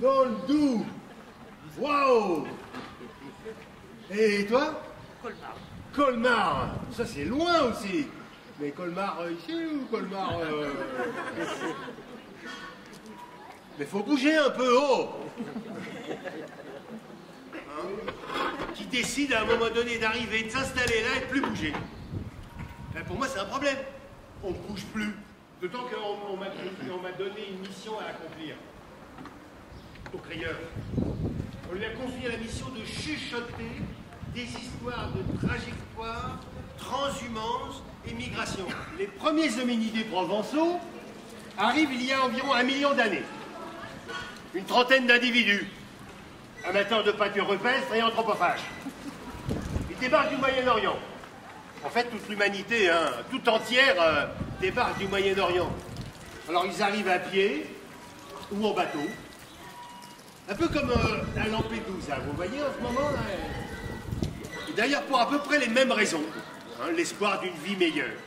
Dans le Doubs. Waouh. Et toi? Colmar. Colmar. Ça, c'est loin aussi. Mais Colmar ici ou Colmar... Mais faut bouger un peu, oh. Qui décide à un moment donné d'arriver, de s'installer là et de plus bouger. Ben, pour moi, c'est un problème. On ne bouge plus. D'autant qu'on m'a donné une mission à accomplir. Au crayeur. On lui a confié la mission de chuchoter des histoires de trajectoire, transhumance et migration. Les premiers hominidés provençaux arrivent il y a environ 1 million d'années. Une trentaine d'individus, amateurs de pâture rupestre et anthropophages. Ils débarquent du Moyen-Orient. En fait, toute l'humanité, hein, tout entière, débarque du Moyen-Orient. Alors, ils arrivent à pied ou en bateau. Un peu comme à Lampedusa, vous voyez en ce moment là. Et d'ailleurs, pour à peu près les mêmes raisons. Hein, l'espoir d'une vie meilleure.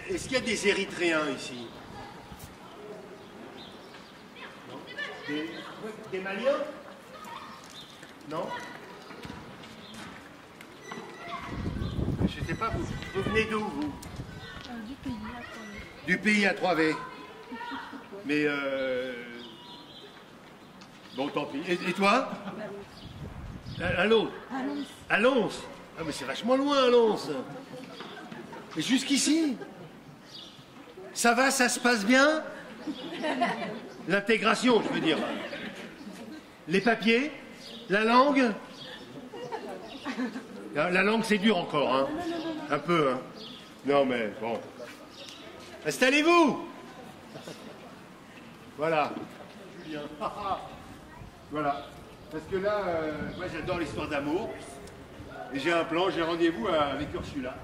Est-ce qu'il y a des Érythréens ici? Des Maliens? Non? Je ne sais pas, vous venez d'où, vous? Du pays à 3V. Du pays à 3V. Mais bon, tant pis. Et toi? À l'autre. À Lons. Ah, mais c'est vachement loin, à Lons. Et jusqu'ici? Ça va, ça se passe bien? L'intégration, je veux dire. Les papiers? La langue? La langue, c'est dur encore, hein? Un peu, hein? Non, mais bon. Installez-vous! Voilà. Julien. Voilà. Parce que là, moi, j'adore l'histoire d'amour. Et j'ai un plan, j'ai rendez-vous avec Ursula.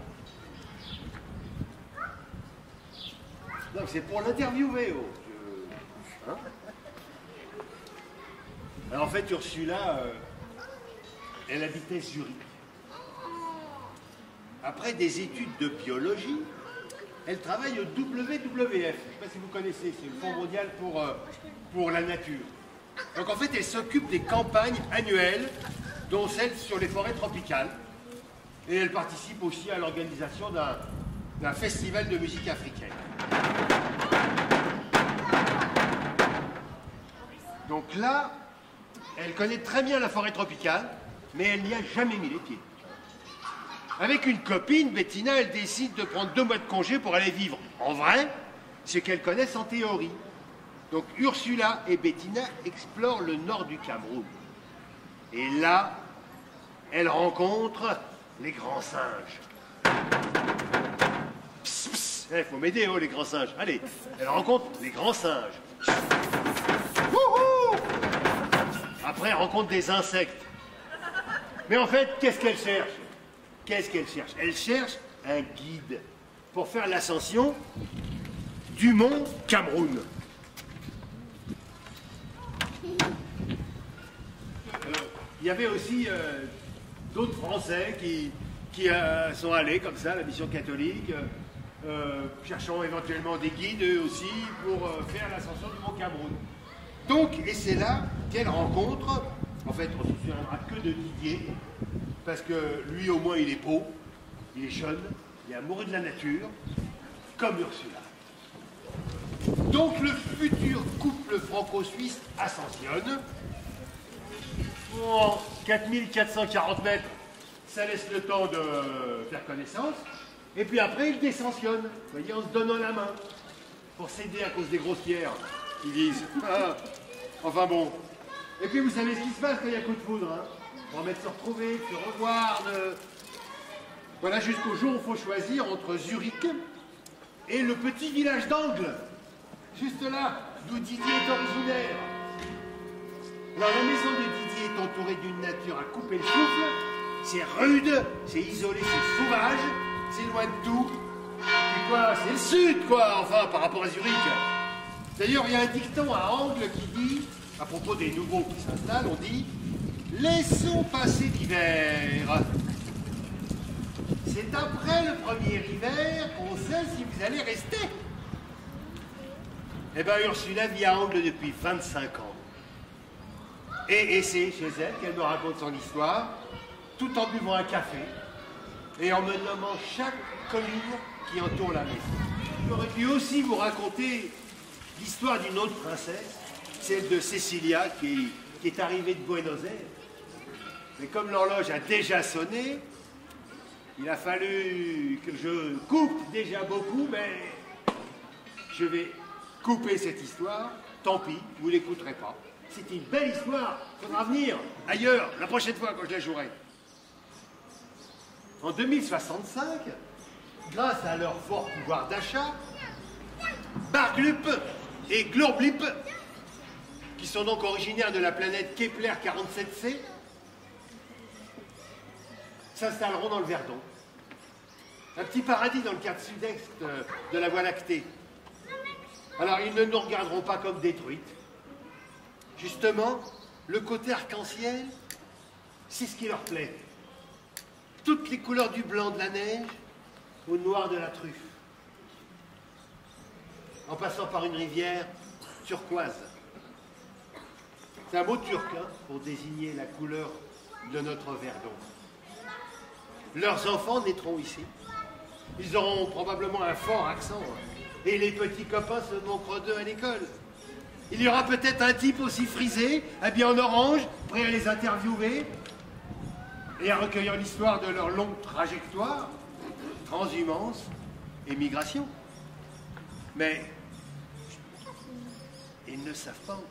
Non, c'est pour l'interviewer, oh. Hein? Alors en fait, Ursula, elle habitait Zurich. Après des études de biologie, elle travaille au WWF. Je ne sais pas si vous connaissez, c'est le Fonds mondial pour la nature. Donc en fait, elle s'occupe des campagnes annuelles, dont celle sur les forêts tropicales. Et elle participe aussi à l'organisation d'un festival de musique africaine. Donc là, elle connaît très bien la forêt tropicale, mais elle n'y a jamais mis les pieds. Avec une copine, Bettina, elle décide de prendre 2 mois de congé pour aller vivre en vrai ce qu'elles connaissent en théorie. Donc Ursula et Bettina explorent le nord du Cameroun. Et là, elles rencontrent les grands singes. Psst, psst. Faut m'aider, oh, les grands singes. Allez, elles rencontrent les grands singes. Wouhou! Après, elles rencontrent des insectes. Mais en fait, qu'est-ce qu'elles cherchent? Qu'est-ce qu'elle cherche? Elle cherche un guide pour faire l'ascension du mont Cameroun. Il y avait aussi d'autres Français qui sont allés comme ça à la mission catholique, cherchant éventuellement des guides eux aussi pour faire l'ascension du mont Cameroun. Donc, et c'est là qu'elle rencontre, en fait, on ne se souviendra que de Didier, parce que lui, au moins, il est beau, il est jeune, il est amoureux de la nature, comme Ursula. Donc, le futur couple franco-suisse ascensionne. En 4440 mètres, ça laisse le temps de faire connaissance. Et puis après, ils descensionnent, vous voyez, en se donnant la main, pour s'aider à cause des grosses pierres, ils disent. Ah, enfin bon. Et puis, vous savez ce qui se passe quand il y a coup de foudre, hein? On va se retrouver, se revoir. Voilà, jusqu'au jour où il faut choisir entre Zurich et le petit village d'Angle. Juste là, d'où Didier est originaire. Alors, la maison de Didier est entourée d'une nature à couper le souffle. C'est rude, c'est isolé, c'est sauvage, c'est loin de tout. Et quoi, c'est le sud, quoi, enfin, par rapport à Zurich. D'ailleurs, il y a un dicton à Angle qui dit, à propos des nouveaux qui s'installent, on dit « Laissons passer l'hiver ». C'est après le premier hiver qu'on sait si vous allez rester. Eh bien, Ursula vit à Angles depuis 25 ans. Et c'est chez elle qu'elle me raconte son histoire, tout en buvant un café et en me nommant chaque colline qui entoure la maison. J'aurais pu aussi vous raconter l'histoire d'une autre princesse, celle de Cecilia, qui est arrivée de Buenos Aires. Mais comme l'horloge a déjà sonné, il a fallu que je coupe déjà beaucoup, mais je vais couper cette histoire. Tant pis, vous ne l'écouterez pas. C'est une belle histoire. Il faudra venir ailleurs, la prochaine fois quand je la jouerai. En 2065, grâce à leur fort pouvoir d'achat, Barglup et Glorblip, qui sont donc originaires de la planète Kepler 47c, s'installeront dans le Verdon. Un petit paradis dans le quart sud-est de la Voie lactée. Alors, ils ne nous regarderont pas comme détruites. Justement, le côté arc-en-ciel, c'est ce qui leur plaît. Toutes les couleurs du blanc de la neige au noir de la truffe. En passant par une rivière turquoise. C'est un mot turc hein, pour désigner la couleur de notre Verdon. Leurs enfants naîtront ici. Ils auront probablement un fort accent. Et les petits copains se moqueront d'eux à l'école. Il y aura peut-être un type aussi frisé, habillé en orange, prêt à les interviewer et à recueillir l'histoire de leur longue trajectoire, transhumance et migration. Mais ils ne savent pas encore.